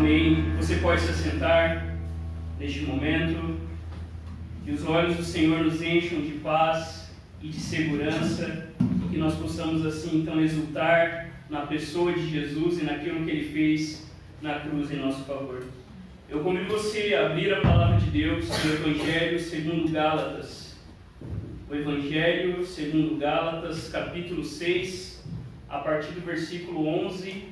Amém. Você pode se assentar neste momento. Que os olhos do Senhor nos encham de paz e de segurança, e que nós possamos assim então exultar na pessoa de Jesus e naquilo que Ele fez na cruz em nosso favor. Eu convido você a abrir a palavra de Deus no Evangelho segundo Gálatas. O Evangelho segundo Gálatas, capítulo 6, a partir do versículo 11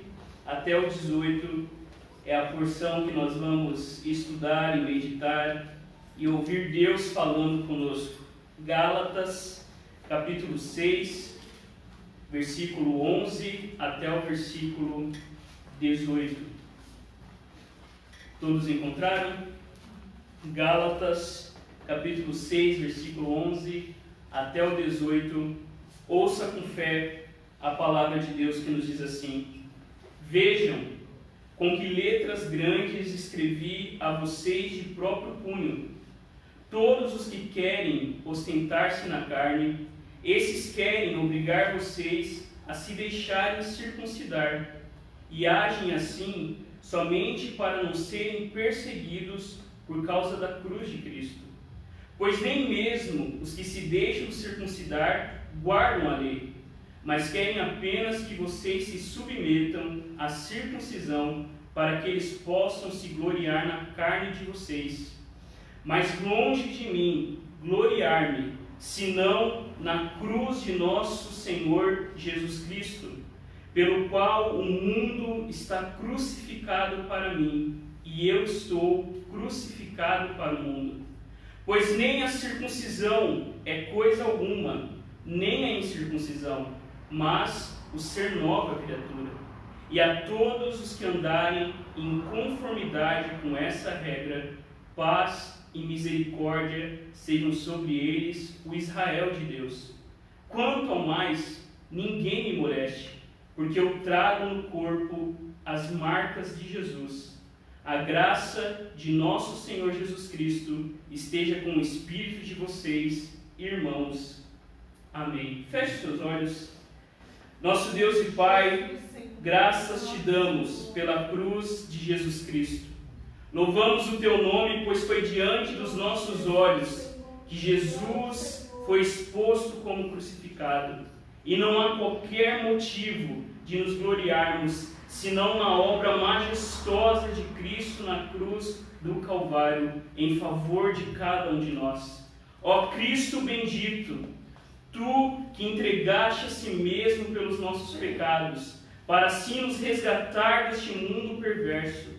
até o 18, é a porção que nós vamos estudar e meditar e ouvir Deus falando conosco. Gálatas, capítulo 6, versículo 11 até o versículo 18. Todos encontraram? Gálatas, capítulo 6, versículo 11 até o 18. Ouça com fé a palavra de Deus que nos diz assim: Vejam com que letras grandes escrevi a vocês de próprio punho. Todos os que querem ostentar-se na carne, esses querem obrigar vocês a se deixarem circuncidar, e agem assim somente para não serem perseguidos por causa da cruz de Cristo. Pois nem mesmo os que se deixam circuncidar guardam a lei, mas querem apenas que vocês se submetam à circuncisão, para que eles possam se gloriar na carne de vocês. Mas longe de mim gloriar-me, senão na cruz de nosso Senhor Jesus Cristo, pelo qual o mundo está crucificado para mim, e eu estou crucificado para o mundo. Pois nem a circuncisão é coisa alguma, nem a incircuncisão, mas o ser nova criatura. E a todos os que andarem em conformidade com essa regra, paz e misericórdia sejam sobre eles, o Israel de Deus. Quanto ao mais, ninguém me moleste, porque eu trago no corpo as marcas de Jesus. A graça de nosso Senhor Jesus Cristo esteja com o espírito de vocês, irmãos. Amém. Feche seus olhos. Nosso Deus e Pai, graças te damos pela cruz de Jesus Cristo. Louvamos o teu nome, pois foi diante dos nossos olhos que Jesus foi exposto como crucificado. E não há qualquer motivo de nos gloriarmos, senão na obra majestosa de Cristo na cruz do Calvário, em favor de cada um de nós. Ó Cristo bendito, tu que entregaste a si mesmo pelos nossos pecados, para assim nos resgatar deste mundo perverso,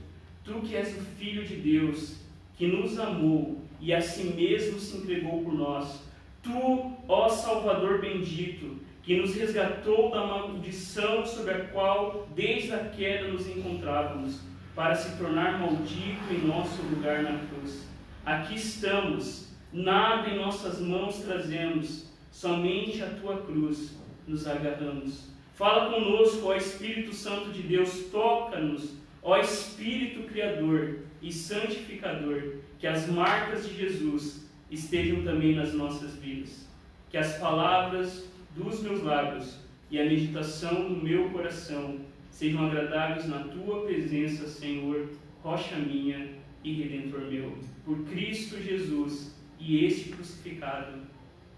tu que és o Filho de Deus, que nos amou e a si mesmo se entregou por nós, tu, ó Salvador bendito, que nos resgatou da maldição sobre a qual desde a queda nos encontrávamos, para se tornar maldito em nosso lugar na cruz. Aqui estamos, nada em nossas mãos trazemos, somente a tua cruz nos agarramos. Fala conosco, ó Espírito Santo de Deus, toca-nos, ó Espírito Criador e Santificador, que as marcas de Jesus estejam também nas nossas vidas. Que as palavras dos meus lábios e a meditação do meu coração sejam agradáveis na tua presença, Senhor, rocha minha e Redentor meu. Por Cristo Jesus e este crucificado.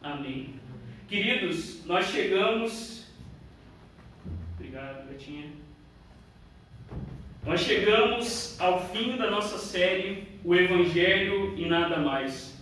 Amém. Queridos, nós chegamos... Obrigado, gatinha. Nós chegamos ao fim da nossa série, o Evangelho e nada mais.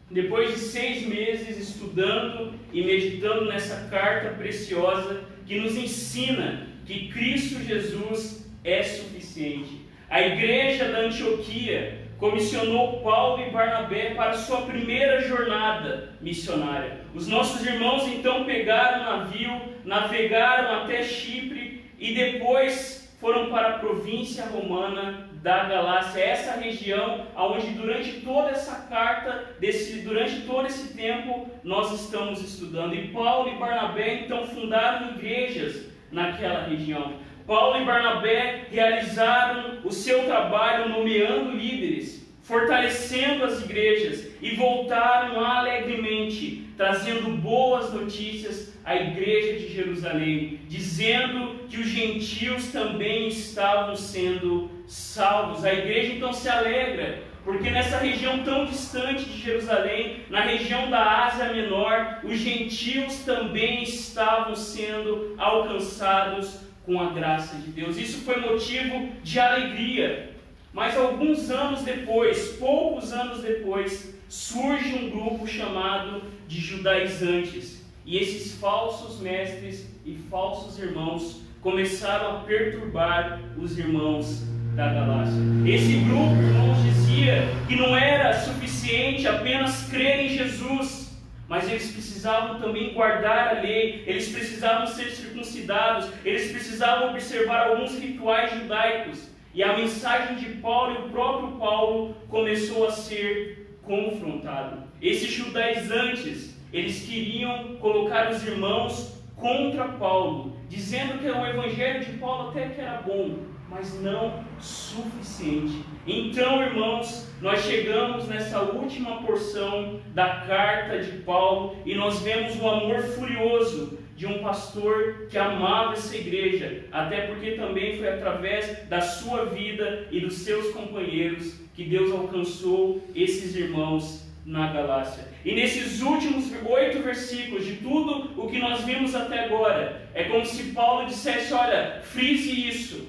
Depois de 6 meses estudando e meditando nessa carta preciosa que nos ensina que Cristo Jesus é suficiente, a igreja da Antioquia comissionou Paulo e Barnabé para sua primeira jornada missionária. Os nossos irmãos então pegaram o navio, navegaram até Chipre e depois foram para a província romana da Galácia, essa região onde durante toda essa carta, durante todo esse tempo, nós estamos estudando. E Paulo e Barnabé então fundaram igrejas naquela região. Paulo e Barnabé realizaram o seu trabalho nomeando líderes, fortalecendo as igrejas e voltaram alegremente, trazendo boas notícias à igreja de Jerusalém, dizendo que os gentios também estavam sendo salvos. A igreja então se alegra, porque nessa região tão distante de Jerusalém, na região da Ásia Menor, os gentios também estavam sendo alcançados com a graça de Deus. Isso foi motivo de alegria. Mas alguns anos depois, poucos anos depois, surge um grupo chamado de judaizantes. E esses falsos mestres e falsos irmãos começaram a perturbar os irmãos da Galácia. Esse grupo, irmãos, dizia que não era suficiente apenas crer em Jesus, mas eles precisavam também guardar a lei, eles precisavam ser circuncidados, eles precisavam observar alguns rituais judaicos. E a mensagem de Paulo e o próprio Paulo começou a ser confrontado. Esses judaizantes, eles queriam colocar os irmãos contra Paulo, dizendo que o evangelho de Paulo até que era bom, mas não suficiente. Então, irmãos, nós chegamos nessa última porção da carta de Paulo e nós vemos o amor furioso de um pastor que amava essa igreja, até porque também foi através da sua vida e dos seus companheiros que Deus alcançou esses irmãos na Galácia. E nesses últimos 8 versículos, de tudo o que nós vimos até agora, é como se Paulo dissesse: olha, frise isso,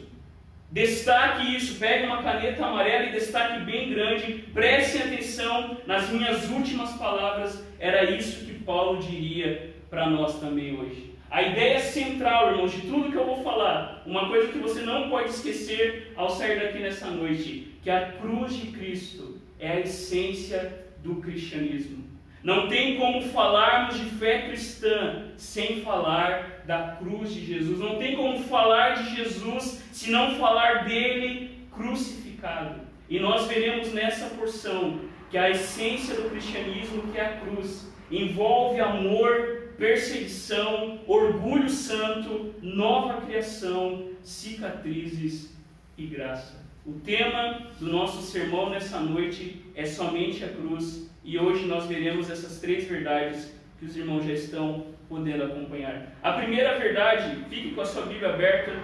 destaque isso, pegue uma caneta amarela e destaque bem grande, prestem atenção nas minhas últimas palavras. Era isso que Paulo diria para nós também hoje. A ideia central, irmãos, de tudo que eu vou falar, uma coisa que você não pode esquecer ao sair daqui nessa noite, que a cruz de Cristo é a essência do cristianismo. Não tem como falarmos de fé cristã sem falar da cruz de Jesus. Não tem como falar de Jesus se não falar dele crucificado. E nós veremos nessa porção que a essência do cristianismo, que é a cruz, envolve amor, perseguição, orgulho santo, nova criação, cicatrizes e graça. O tema do nosso sermão nessa noite é somente a cruz, e hoje nós veremos essas 3 verdades que os irmãos já estão podendo acompanhar. A primeira verdade, fique com a sua Bíblia aberta,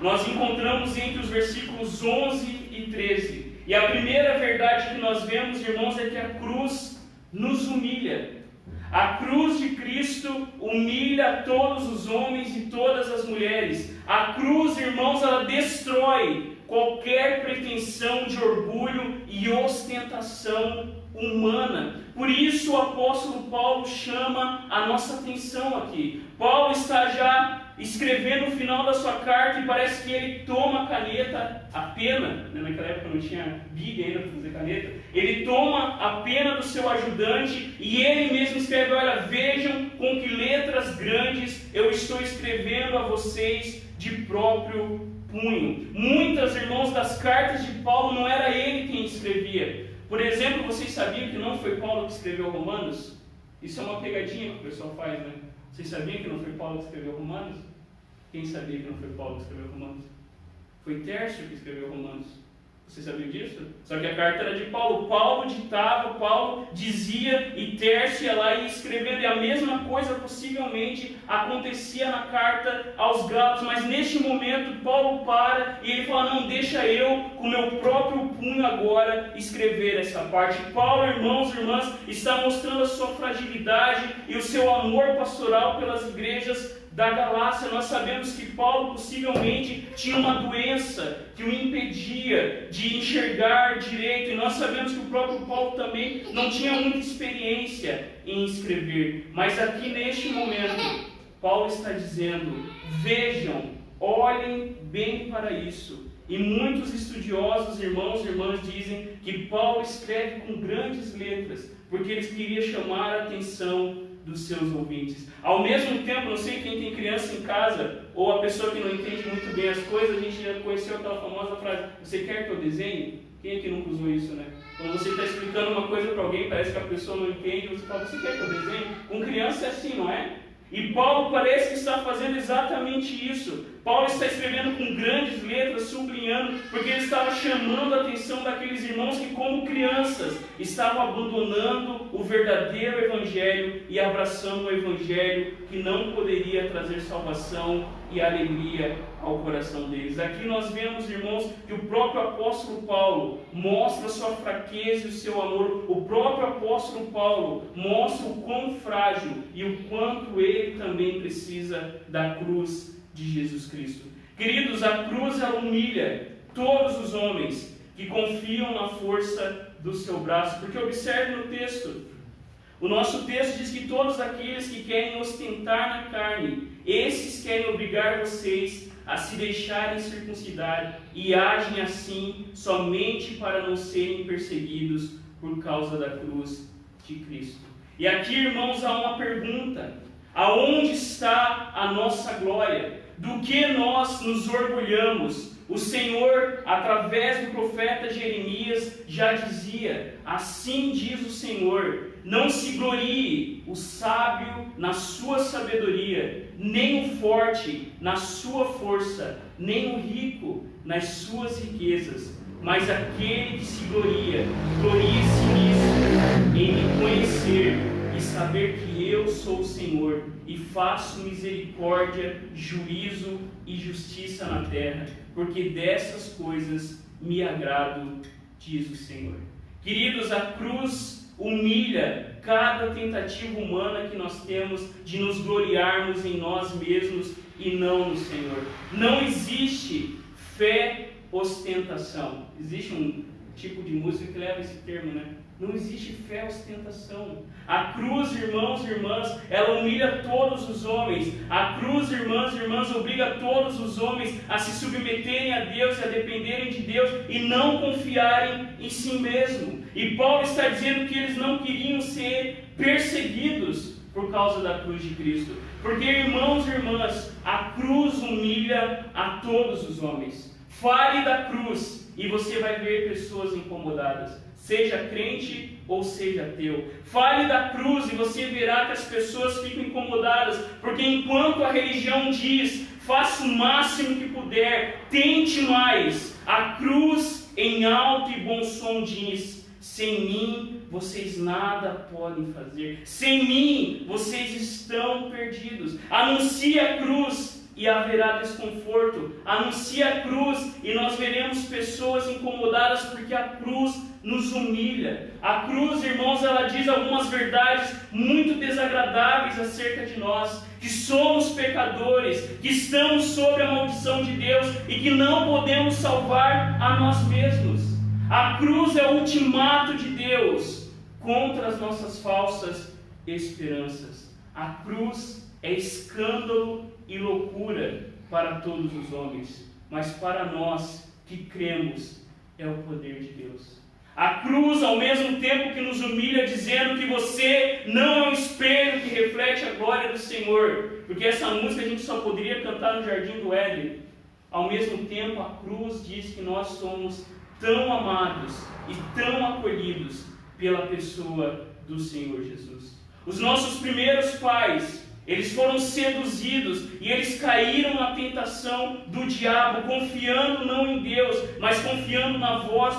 nós encontramos entre os versículos 11 e 13. E a primeira verdade que nós vemos, irmãos, é que a cruz nos humilha. A cruz de Cristo humilha todos os homens e todas as mulheres. A cruz, irmãos, ela destrói qualquer pretensão de orgulho e ostentação humana. Por isso o apóstolo Paulo chama a nossa atenção aqui. Paulo está já escrevendo o final da sua carta e parece que ele toma a caneta, a pena, naquela época não tinha big ainda para fazer caneta, ele toma a pena do seu ajudante e ele mesmo escreve: olha, vejam com que letras grandes eu estou escrevendo a vocês de próprio punho. Muitas, irmãos, das cartas de Paulo não era ele quem escrevia. Por exemplo, vocês sabiam que não foi Paulo que escreveu Romanos? Isso é uma pegadinha que o pessoal faz, né? Vocês sabiam que não foi Paulo que escreveu Romanos? Quem sabia que não foi Paulo que escreveu Romanos? Foi Tércio que escreveu Romanos. Vocês sabiam disso? Só que a carta era de Paulo. Paulo ditava, Paulo dizia e Tércio ia lá e escrevendo. E a mesma coisa possivelmente acontecia na carta aos Gálatas. Mas neste momento Paulo para e ele fala: não, deixa eu com meu próprio punho agora escrever essa parte. Paulo, irmãos e irmãs, está mostrando a sua fragilidade e o seu amor pastoral pelas igrejas da Galácia. Nós sabemos que Paulo possivelmente tinha uma doença que o impedia de enxergar direito, e nós sabemos que o próprio Paulo também não tinha muita experiência em escrever. Mas aqui neste momento, Paulo está dizendo: vejam, olhem bem para isso. E muitos estudiosos, irmãos e irmãs, dizem que Paulo escreve com grandes letras, porque ele queria chamar a atenção dos seus ouvintes. Ao mesmo tempo, não sei quem tem criança em casa, ou a pessoa que não entende muito bem as coisas, a gente já conheceu aquela famosa frase: você quer que eu desenhe? Quem é que nunca usou isso, né? Quando você está explicando uma coisa para alguém, parece que a pessoa não entende, você fala: você quer que eu desenhe? Com criança é assim, não é? E Paulo parece que está fazendo exatamente isso. Paulo está escrevendo com grandes letras, sublinhando, porque ele estava chamando a atenção daqueles irmãos que, como crianças, estavam abandonando o verdadeiro Evangelho e abraçando o Evangelho que não poderia trazer salvação e alegria ao coração deles. Aqui nós vemos, irmãos, que o próprio apóstolo Paulo mostra a sua fraqueza e o seu amor. O próprio apóstolo Paulo mostra o quão frágil e o quanto ele também precisa da cruz de Jesus Cristo. Queridos, a cruz ela humilha todos os homens que confiam na força do seu braço, porque observe no texto, o nosso texto diz que todos aqueles que querem ostentar na carne, esses querem obrigar vocês a se deixarem circuncidar e agem assim somente para não serem perseguidos por causa da cruz de Cristo. E aqui, irmãos, há uma pergunta: aonde está a nossa glória? Do que nós nos orgulhamos? O Senhor, através do profeta Jeremias, já dizia: assim diz o Senhor, não se glorie o sábio na sua sabedoria, nem o forte na sua força, nem o rico nas suas riquezas, mas aquele que se gloria, glorie-se nisso, em me conhecer e saber que eu sou o Senhor e faço misericórdia, juízo e justiça na terra, porque dessas coisas me agrado, diz o Senhor. Queridos, a cruz humilha cada tentativa humana que nós temos de nos gloriarmos em nós mesmos e não no Senhor. Não existe fé ostentação. Existe um tipo de música que leva esse termo, né? Não existe fé ostentação. A cruz, irmãos e irmãs, ela humilha todos os homens. A cruz, irmãos e irmãs, obriga todos os homens a se submeterem a Deus e a dependerem de Deus e não confiarem em si mesmo. E Paulo está dizendo que eles não queriam ser perseguidos por causa da cruz de Cristo. Porque, irmãos e irmãs, a cruz humilha a todos os homens. Fale da cruz e você vai ver pessoas incomodadas, seja crente ou seja ateu. Fale da cruz e você verá que as pessoas ficam incomodadas, porque enquanto a religião diz, faça o máximo que puder, tente mais, a cruz em alto e bom som diz, sem mim vocês nada podem fazer, sem mim vocês estão perdidos. Anuncie a cruz e haverá desconforto. Anuncie a cruz e nós veremos pessoas incomodadas, porque a cruz nos humilha. A cruz, irmãos, ela diz algumas verdades muito desagradáveis acerca de nós, que somos pecadores, que estamos sob a maldição de Deus e que não podemos salvar a nós mesmos. A cruz é o ultimato de Deus contra as nossas falsas esperanças. A cruz é escândalo e loucura para todos os homens, mas para nós que cremos é o poder de Deus. A cruz, ao mesmo tempo que nos humilha, dizendo que você não é um espelho que reflete a glória do Senhor, porque essa música a gente só poderia cantar no Jardim do Éden. Ao mesmo tempo, a cruz diz que nós somos tão amados e tão acolhidos pela pessoa do Senhor Jesus. Os nossos primeiros pais, eles foram seduzidos e eles caíram na tentação do diabo, confiando não em Deus, mas confiando na voz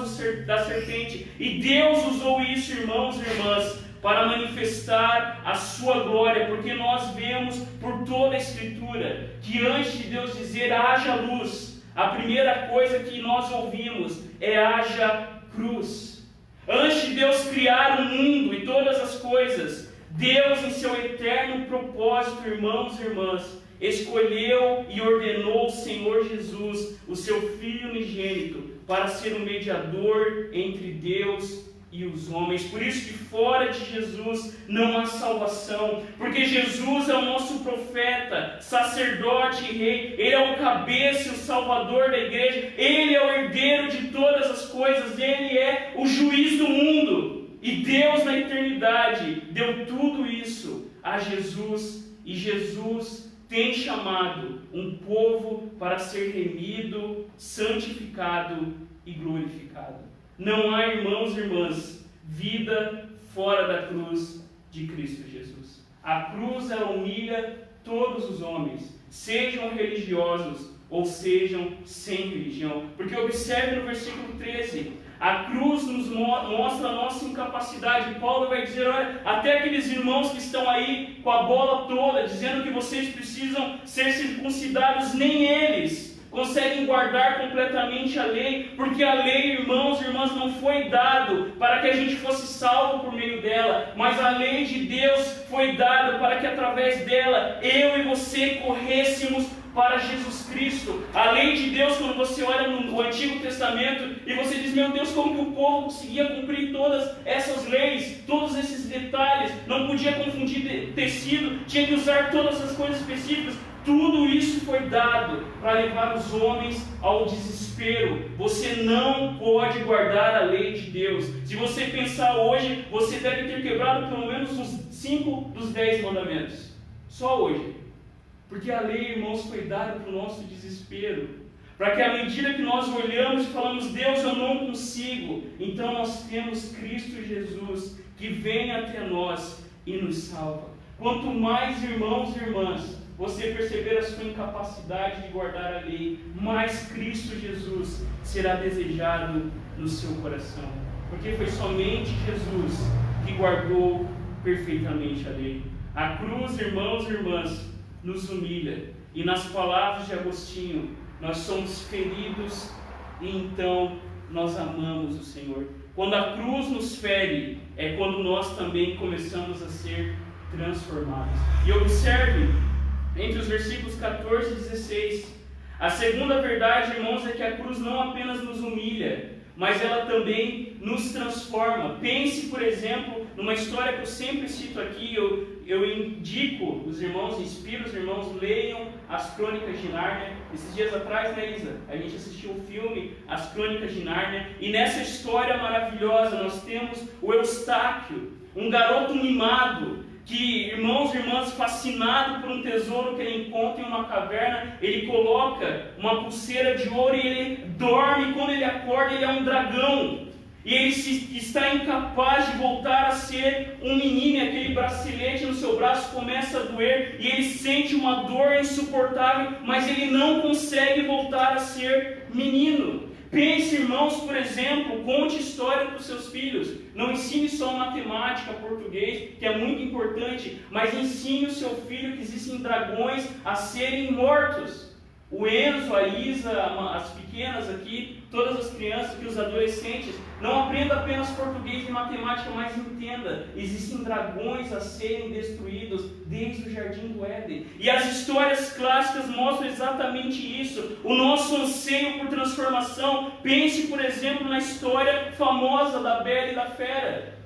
da serpente. E Deus usou isso, irmãos e irmãs, para manifestar a sua glória, porque nós vemos por toda a Escritura que antes de Deus dizer haja luz, a primeira coisa que nós ouvimos é haja cruz. Antes de Deus criar o mundo e todas as coisas, Deus, em seu eterno propósito, irmãos e irmãs, escolheu e ordenou o Senhor Jesus, o seu Filho unigênito, para ser o mediador entre Deus e os homens. Por isso que fora de Jesus não há salvação, porque Jesus é o nosso profeta, sacerdote e rei. Ele é o cabeça e o salvador da igreja. Ele é o herdeiro de todas as coisas. Ele é o juiz do mundo. E Deus, na eternidade, deu tudo isso a Jesus, e Jesus tem chamado um povo para ser remido, santificado e glorificado. Não há, irmãos e irmãs, vida fora da cruz de Cristo Jesus. A cruz, ela humilha todos os homens, sejam religiosos ou sejam sem religião. Porque observe no versículo 13, a cruz nos mostra a nossa incapacidade. Paulo vai dizer, olha, até aqueles irmãos que estão aí com a bola toda, dizendo que vocês precisam ser circuncidados, nem eles conseguem guardar completamente a lei, porque a lei, irmãos e irmãs, não foi dado para que a gente fosse salvo por meio dela, mas a lei de Deus foi dada para que através dela, eu e você corrêssemos para Jesus Cristo. A lei de Deus, quando você olha no Antigo Testamento e você diz, meu Deus, como que o povo conseguia cumprir todas essas leis, todos esses detalhes, não podia confundir tecido, tinha que usar todas as coisas específicas. Tudo isso foi dado para levar os homens ao desespero. Você não pode guardar a lei de Deus. Se você pensar hoje, você deve ter quebrado pelo menos uns 5 dos 10 mandamentos. Só hoje. Porque a lei, irmãos, foi dada para o nosso desespero. Para que à medida que nós olhamos e falamos, Deus, eu não consigo, então nós temos Cristo Jesus, que vem até nós e nos salva. Quanto mais, irmãos e irmãs, você perceber a sua incapacidade de guardar a lei, mais Cristo Jesus será desejado no seu coração. Porque foi somente Jesus que guardou perfeitamente a lei. A cruz, irmãos e irmãs, nos humilha. E nas palavras de Agostinho, nós somos feridos e então nós amamos o Senhor. Quando a cruz nos fere, é quando nós também começamos a ser transformados. E observe, entre os versículos 14 e 16, a segunda verdade, irmãos, é que a cruz não apenas nos humilha, mas ela também nos transforma. Pense, por exemplo, numa história que eu sempre cito aqui, eu indico os irmãos, inspiro os irmãos, leiam as Crônicas de Nárnia. Esses dias atrás, né, Isa? A gente assistiu o filme As Crônicas de Nárnia, e nessa história maravilhosa nós temos o Eustáquio, um garoto mimado, que, irmãos e irmãs, fascinado por um tesouro que ele encontra em uma caverna, ele coloca uma pulseira de ouro e ele dorme, e quando ele acorda ele é um dragão. E ele está incapaz de voltar a ser um menino, e aquele bracelete no seu braço começa a doer, e ele sente uma dor insuportável, mas ele não consegue voltar a ser menino. Pense, irmãos, por exemplo, conte história para os seus filhos. Não ensine só matemática, português, que é muito importante, mas ensine o seu filho que existem dragões a serem mortos. O Enzo, a Isa, as pequenas aqui, todas as crianças aqui, os adolescentes, não aprenda apenas português e matemática, mas entenda, existem dragões a serem destruídos desde o Jardim do Éden. E as histórias clássicas mostram exatamente isso, o nosso anseio por transformação. Pense, por exemplo, na história famosa da Bela e da Fera,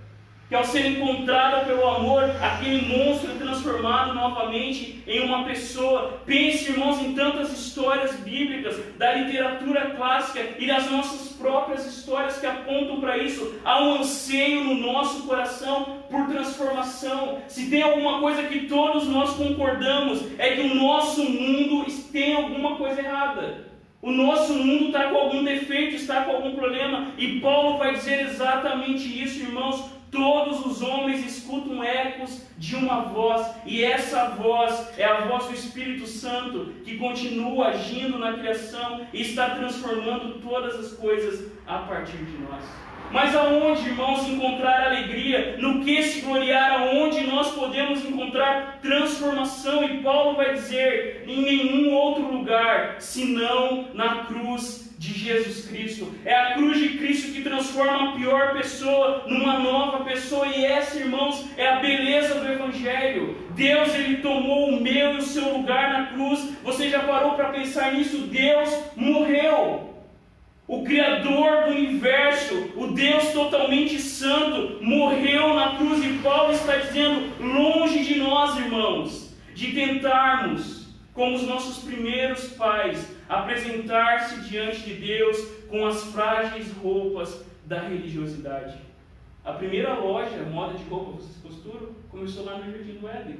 que ao ser encontrada pelo amor, aquele monstro é transformado novamente em uma pessoa. Pense, irmãos, em tantas histórias bíblicas, da literatura clássica e das nossas próprias histórias que apontam para isso. Há um anseio no nosso coração por transformação. Se tem alguma coisa que todos nós concordamos, é que o nosso mundo tem alguma coisa errada. O nosso mundo está com algum defeito, está com algum problema. E Paulo vai dizer exatamente isso, irmãos. Todos os homens escutam ecos de uma voz, e essa voz é a voz do Espírito Santo, que continua agindo na criação e está transformando todas as coisas a partir de nós. Mas aonde, irmãos, encontrar alegria? No que se gloriar? Aonde nós podemos encontrar transformação? E Paulo vai dizer, em nenhum outro lugar, senão na cruz de Jesus Cristo. É a cruz de Cristo que transforma a pior pessoa numa nova pessoa, e essa, irmãos, é a beleza do Evangelho. Deus, Ele tomou o meu e o seu lugar na cruz. Você já parou para pensar nisso? Deus morreu. O Criador do Universo, o Deus totalmente santo, morreu na cruz, e Paulo está dizendo, longe de nós, irmãos, de tentarmos, como os nossos primeiros pais, apresentar-se diante de Deus com as frágeis roupas da religiosidade. A primeira loja, moda de roupa, vocês costuram, começou lá no Jardim do Éden,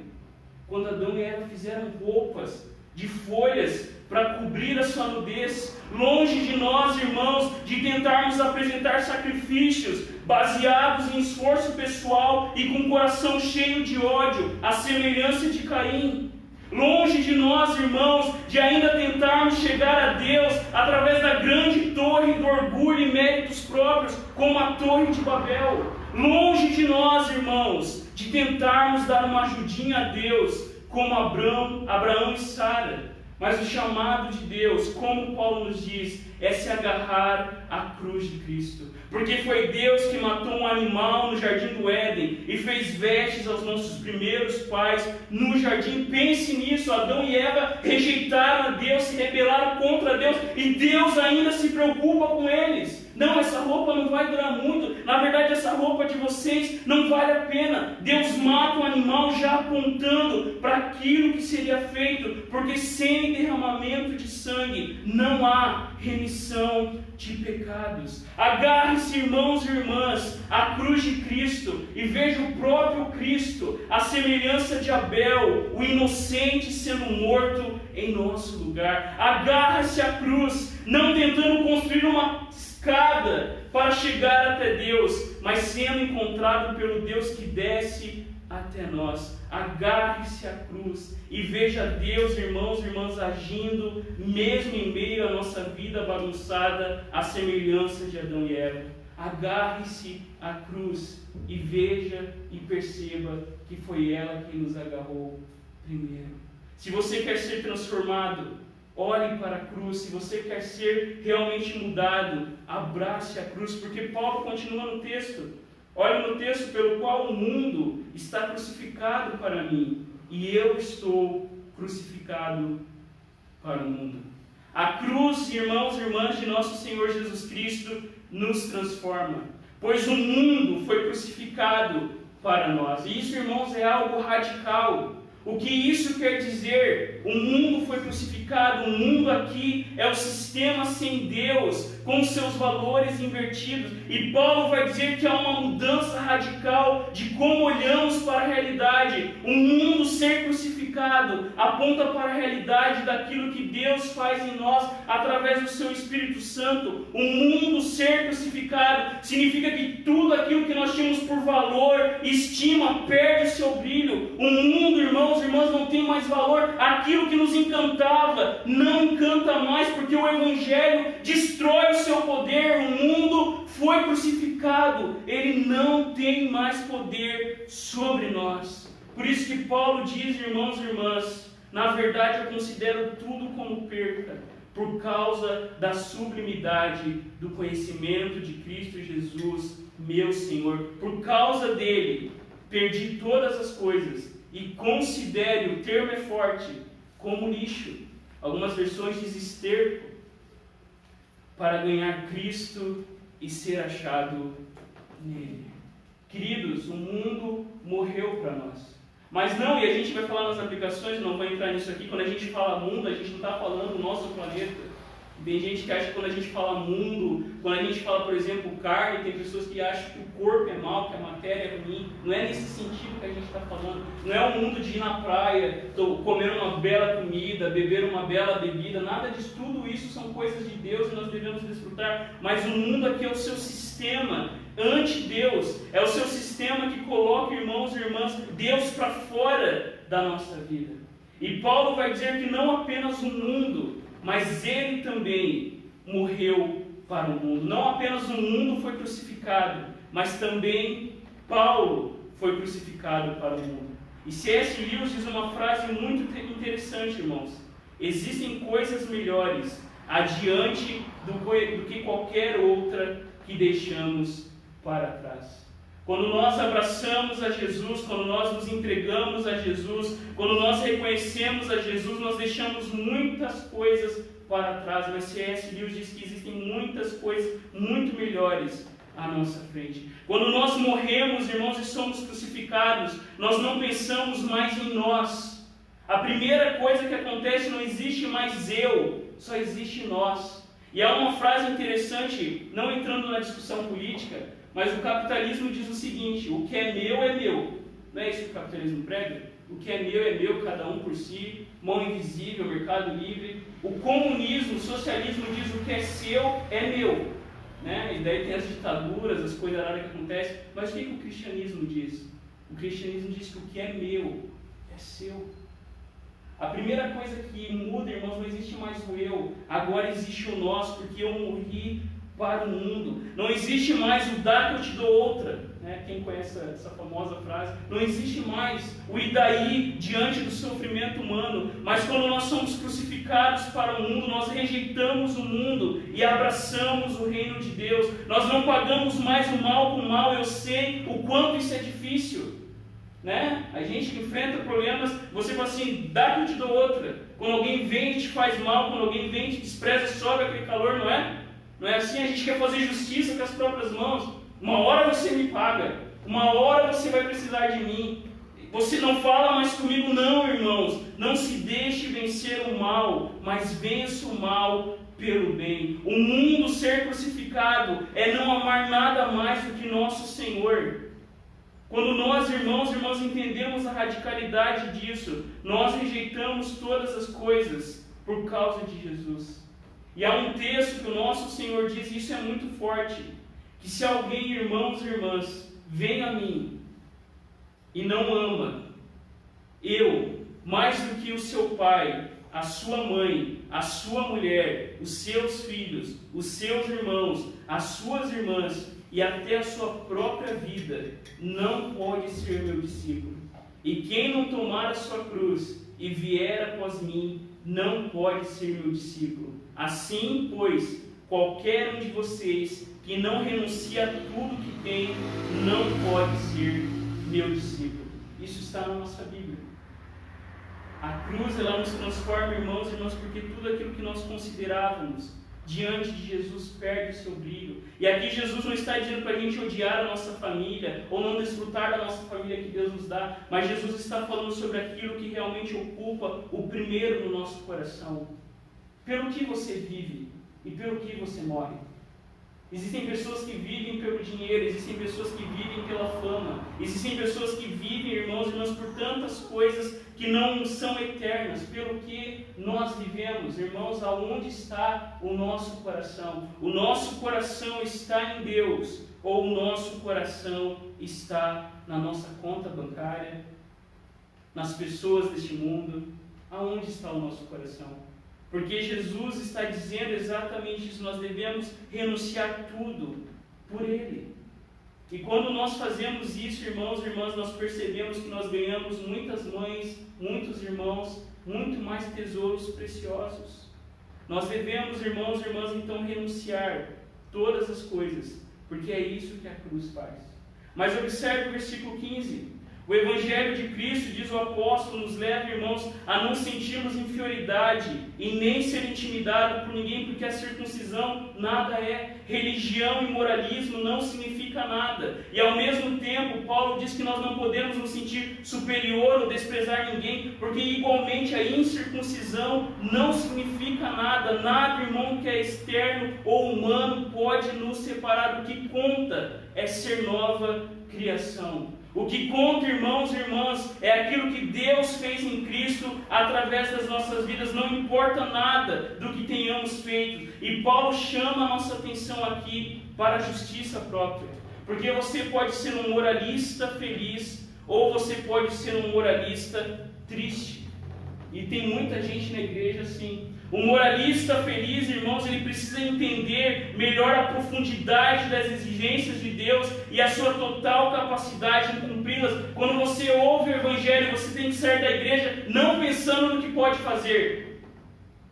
quando Adão e Eva fizeram roupas de folhas para cobrir a sua nudez. Longe de nós, irmãos, de tentarmos apresentar sacrifícios baseados em esforço pessoal e com o coração cheio de ódio, à semelhança de Caim. Longe de nós, irmãos, de ainda tentarmos chegar a Deus através da grande torre do orgulho e méritos próprios, como a Torre de Babel. Longe de nós, irmãos, de tentarmos dar uma ajudinha a Deus, como Abraão e Sara. Mas o chamado de Deus, como Paulo nos diz, é se agarrar à cruz de Cristo. Porque foi Deus que matou um animal no jardim do Éden e fez vestes aos nossos primeiros pais no jardim. Pense nisso, Adão e Eva rejeitaram a Deus, se rebelaram contra Deus e Deus ainda se preocupa com eles. Não, essa roupa não vai durar muito. Na verdade, essa roupa de vocês não vale a pena. Deus mata o animal já apontando para aquilo que seria feito, porque sem derramamento de sangue não há remissão de pecados. Agarre-se, irmãos e irmãs, à cruz de Cristo e veja o próprio Cristo, a semelhança de Abel, o inocente sendo morto em nosso lugar. Agarre-se à cruz, não tentando construir uma escada para chegar até Deus, mas sendo encontrado pelo Deus que desce até nós. Agarre-se à cruz e veja Deus, irmãos e irmãs, agindo mesmo em meio à nossa vida bagunçada, à semelhança de Adão e Eva. Agarre-se à cruz e veja e perceba que foi ela quem nos agarrou primeiro. Se você quer ser transformado, olhe para a cruz. Se você quer ser realmente mudado, abrace a cruz, porque Paulo continua no texto. Olha no texto: pelo qual o mundo está crucificado para mim, e eu estou crucificado para o mundo. A cruz, irmãos e irmãs, de nosso Senhor Jesus Cristo nos transforma, pois o mundo foi crucificado para nós. E isso, irmãos, é algo radical. O que isso quer dizer? O mundo foi crucificado. O mundo aqui é o sistema sem Deus, com seus valores invertidos. E Paulo vai dizer que há uma mudança radical de como olhamos para a realidade. O mundo ser crucificado aponta para a realidade daquilo que Deus faz em nós através do seu Espírito Santo. O mundo ser crucificado significa que tudo aquilo que nós tínhamos por valor e estima perde o seu brilho. O mundo, irmãos e irmãs, não tem mais valor. Aquilo que nos encantava não encanta mais, porque o Evangelho destrói o seu poder. O mundo foi crucificado, ele não tem mais poder sobre nós. Por isso que Paulo diz, irmãos e irmãs, na verdade eu considero tudo como perca, por causa da sublimidade do conhecimento de Cristo Jesus, meu Senhor. Por causa dele, perdi todas as coisas e considere, o termo é forte, como lixo. Algumas versões dizem esterco, para ganhar Cristo e ser achado nele. Queridos, o mundo morreu para nós. Mas não, e a gente vai falar nas aplicações, não vai entrar nisso aqui, quando a gente fala mundo, a gente não está falando do nosso planeta. Tem gente que acha que quando a gente fala mundo, quando a gente fala, por exemplo, carne, tem pessoas que acham que o corpo é mau, que a matéria é ruim. Não é nesse sentido que a gente está falando. Não é o mundo de ir na praia, comer uma bela comida, beber uma bela bebida, nada disso. Tudo isso são coisas de Deus e nós devemos desfrutar. Mas o mundo aqui é o seu sistema anti-Deus. É o seu sistema que coloca, irmãos e irmãs, Deus para fora da nossa vida. E Paulo vai dizer que não apenas o mundo, mas ele também morreu para o mundo. Não apenas o mundo foi crucificado, mas também Paulo foi crucificado para o mundo. E C.S. Lewis diz uma frase muito interessante, irmãos. Existem coisas melhores adiante do que qualquer outra que deixamos para trás. Quando nós abraçamos a Jesus, quando nós nos entregamos a Jesus, quando nós reconhecemos a Jesus, nós deixamos muitas coisas para trás. Mas C.S. Lewis diz que existem muitas coisas muito melhores à nossa frente. Quando nós morremos, irmãos, e somos crucificados, nós não pensamos mais em nós. A primeira coisa que acontece, não existe mais eu, só existe nós. E há uma frase interessante, não entrando na discussão política, mas o capitalismo diz o seguinte: o que é meu é meu. Não é isso que o capitalismo prega? O que é meu, cada um por si, mão invisível, mercado livre. O comunismo, o socialismo diz: o que é seu é meu. Né? E daí tem as ditaduras, as coisas raras que acontecem. Mas o que o cristianismo diz? O cristianismo diz que o que é meu é seu. A primeira coisa que muda, irmãos, não existe mais o eu, agora existe o nós, porque eu morri para o mundo. Não existe mais o dar que eu te dou outra, né? Quem conhece essa famosa frase? Não existe mais o e daí diante do sofrimento humano, mas quando nós somos crucificados para o mundo, nós rejeitamos o mundo e abraçamos o reino de Deus. Nós não pagamos mais o mal com o mal. Eu sei o quanto isso é difícil, né? A gente que enfrenta problemas, você fala assim, dá que eu te dou outra. Quando alguém vem e te faz mal, quando alguém vem e te despreza, sobe aquele calor, não é? Não é assim? A gente quer fazer justiça com as próprias mãos. Uma hora você me paga, uma hora você vai precisar de mim. Você não fala mais comigo, não, irmãos. Não se deixe vencer o mal, mas vença o mal pelo bem. O mundo ser crucificado é não amar nada mais do que nosso Senhor. Quando nós, irmãos e irmãs, entendemos a radicalidade disso, nós rejeitamos todas as coisas por causa de Jesus. E há um texto que o nosso Senhor diz, e isso é muito forte, que se alguém, irmãos e irmãs, vem a mim e não ama, eu, mais do que o seu pai, a sua mãe, a sua mulher, os seus filhos, os seus irmãos, as suas irmãs e até a sua própria vida, não pode ser meu discípulo. E quem não tomar a sua cruz e vier após mim, não pode ser meu discípulo. Assim, pois, qualquer um de vocês que não renuncia a tudo que tem, não pode ser meu discípulo. Isso está na nossa Bíblia. A cruz, ela nos transforma, irmãos e irmãs, porque tudo aquilo que nós considerávamos diante de Jesus perde o seu brilho. E aqui Jesus não está dizendo para a gente odiar a nossa família, ou não desfrutar da nossa família que Deus nos dá, mas Jesus está falando sobre aquilo que realmente ocupa o primeiro no nosso coração. Pelo que você vive e pelo que você morre. Existem pessoas que vivem pelo dinheiro, existem pessoas que vivem pela fama, existem pessoas que vivem, irmãos e irmãs, por tantas coisas que não são eternas. Pelo que nós vivemos, irmãos, aonde está o nosso coração? O nosso coração está em Deus, ou o nosso coração está na nossa conta bancária, nas pessoas deste mundo? Aonde está o nosso coração? Porque Jesus está dizendo exatamente isso, nós devemos renunciar tudo por Ele. E quando nós fazemos isso, irmãos e irmãs, nós percebemos que nós ganhamos muitas mães, muitos irmãos, muito mais tesouros preciosos. Nós devemos, irmãos e irmãs, então renunciar todas as coisas, porque é isso que a cruz faz. Mas observe o versículo 15. O Evangelho de Cristo, diz o apóstolo, nos leva, irmãos, a não sentirmos inferioridade e nem ser intimidado por ninguém, porque a circuncisão nada é. Religião e moralismo não significa nada. E ao mesmo tempo, Paulo diz que nós não podemos nos sentir superior ou desprezar ninguém, porque igualmente a incircuncisão não significa nada. Nada, irmão, que é externo ou humano pode nos separar. O que conta é ser nova criação. O que conta, irmãos e irmãs, é aquilo que Deus fez em Cristo através das nossas vidas. Não importa nada do que tenhamos feito. E Paulo chama a nossa atenção aqui para a justiça própria. Porque você pode ser um moralista feliz, ou você pode ser um moralista triste. E tem muita gente na igreja assim. O moralista feliz, irmãos, ele precisa entender melhor a profundidade das exigências de Deus e a sua total capacidade em cumpri-las. Quando você ouve o Evangelho, você tem que sair da igreja não pensando no que pode fazer,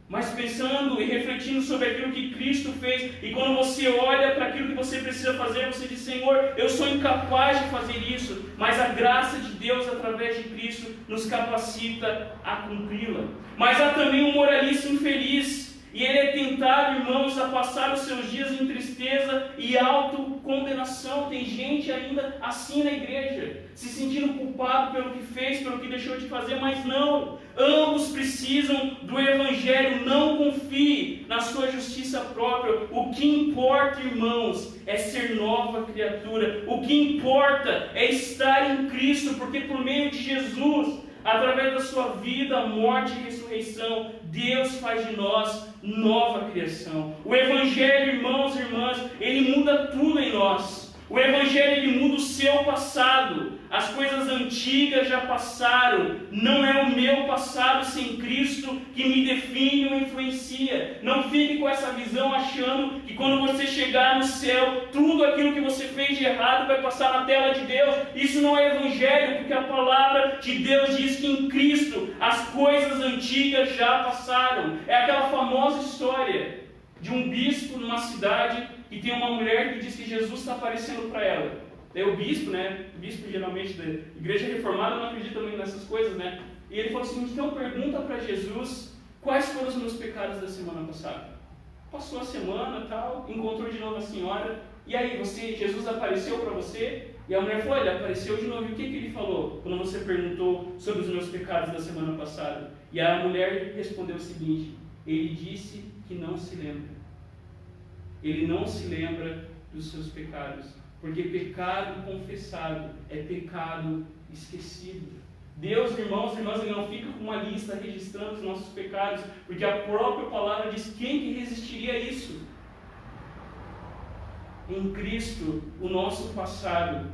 mas pensando e refletindo sobre aquilo que Cristo fez. E quando você olha para aquilo que você precisa fazer, você diz: Senhor, eu sou incapaz de fazer isso, mas a graça de Deus através de Cristo nos capacita a cumpri-la. Mas há também um moralista infeliz, e ele é tentado, irmãos, a passar os seus dias em tristeza e autocondenação. Tem gente ainda assim na igreja, se sentindo culpado pelo que fez, pelo que deixou de fazer, mas não. Ambos precisam do Evangelho. Não confie na sua justiça própria. O que importa, irmãos, é ser nova criatura. O que importa é estar em Cristo, porque por meio de Jesus, através da sua vida, morte e ressurreição, Deus faz de nós nova criação. O Evangelho, irmãos e irmãs, ele muda tudo em nós. O Evangelho, ele muda o seu passado. as coisas antigas já passaram. Não é o meu passado sem Cristo que me define ou influencia. Não fique com essa visão achando que quando você chegar no céu, tudo aquilo que você fez de errado vai passar na tela de Deus. Isso não é evangelho, porque a palavra de Deus diz que em Cristo as coisas antigas já passaram. É aquela famosa história de um bispo numa cidade que tem uma mulher que diz que Jesus está aparecendo para ela. Daí o bispo, né? O bispo geralmente da igreja reformada não acredita muito nessas coisas, né? E ele falou assim: então pergunta para Jesus quais foram os meus pecados da semana passada. Passou a semana, tal, encontrou de novo a senhora. E aí, Jesus apareceu para você? E a mulher falou: ele apareceu de novo. E o que ele falou quando você perguntou sobre os meus pecados da semana passada? E a mulher respondeu o seguinte: ele disse que não se lembra. Ele não se lembra dos seus pecados, porque pecado confessado é pecado esquecido. Deus, irmãos e irmãs, Ele não fica com uma lista registrando os nossos pecados, porque a própria palavra diz: quem que resistiria a isso? Em Cristo, o nosso passado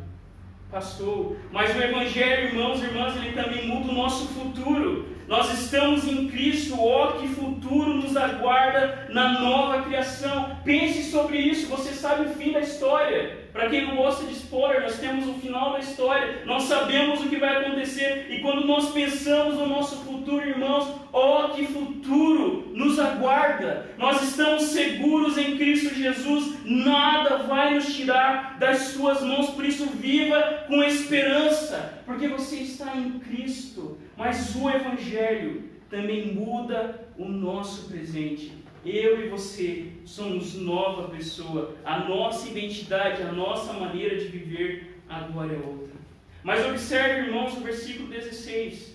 passou, mas o Evangelho, irmãos e irmãs, ele também muda o nosso futuro. Nós estamos em Cristo, ó, que futuro nos aguarda na nova criação. Pense sobre isso, você sabe o fim da história. Para quem não gosta de spoiler, nós temos o final da história, nós sabemos o que vai acontecer, e quando nós pensamos no nosso futuro, irmãos, ó, que futuro nos aguarda. Nós estamos seguros em Cristo Jesus, nada vai nos tirar das suas mãos, por isso viva com esperança, porque você está em Cristo. Mas o Evangelho também muda o nosso presente. Eu e você somos nova pessoa. A nossa identidade, a nossa maneira de viver agora é outra. Mas observe, irmãos, o versículo 16.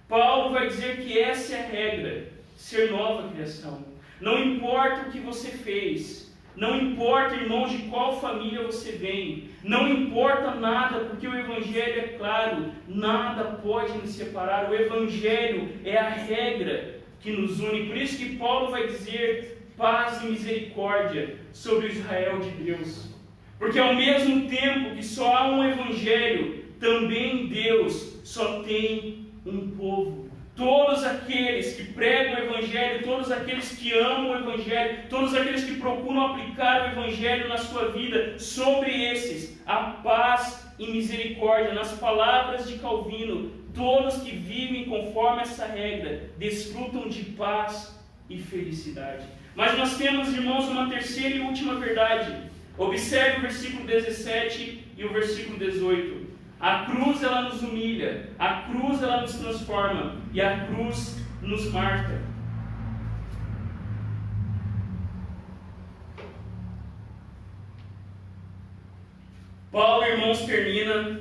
Paulo vai dizer que essa é a regra, ser nova criação. Não importa o que você fez. Não importa, irmãos, de qual família você vem. Não importa nada, porque o Evangelho é claro. Nada pode nos separar. O Evangelho é a regra que nos une. Por isso que Paulo vai dizer paz e misericórdia sobre o Israel de Deus. Porque ao mesmo tempo que só há um Evangelho, também Deus só tem um povo. Todos aqueles que pregam o Evangelho, todos aqueles que amam o Evangelho, todos aqueles que procuram aplicar o Evangelho na sua vida, sobre esses, a paz e misericórdia. Nas palavras de Calvino, todos que vivem conforme essa regra, desfrutam de paz e felicidade. Mas nós temos, irmãos, uma terceira e última verdade. Observe o versículo 17 e o versículo 18. A cruz, ela nos humilha, a cruz, ela nos transforma, e a cruz nos marca. Paulo, irmãos, termina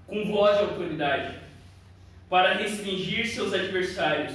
com voz de autoridade para restringir seus adversários,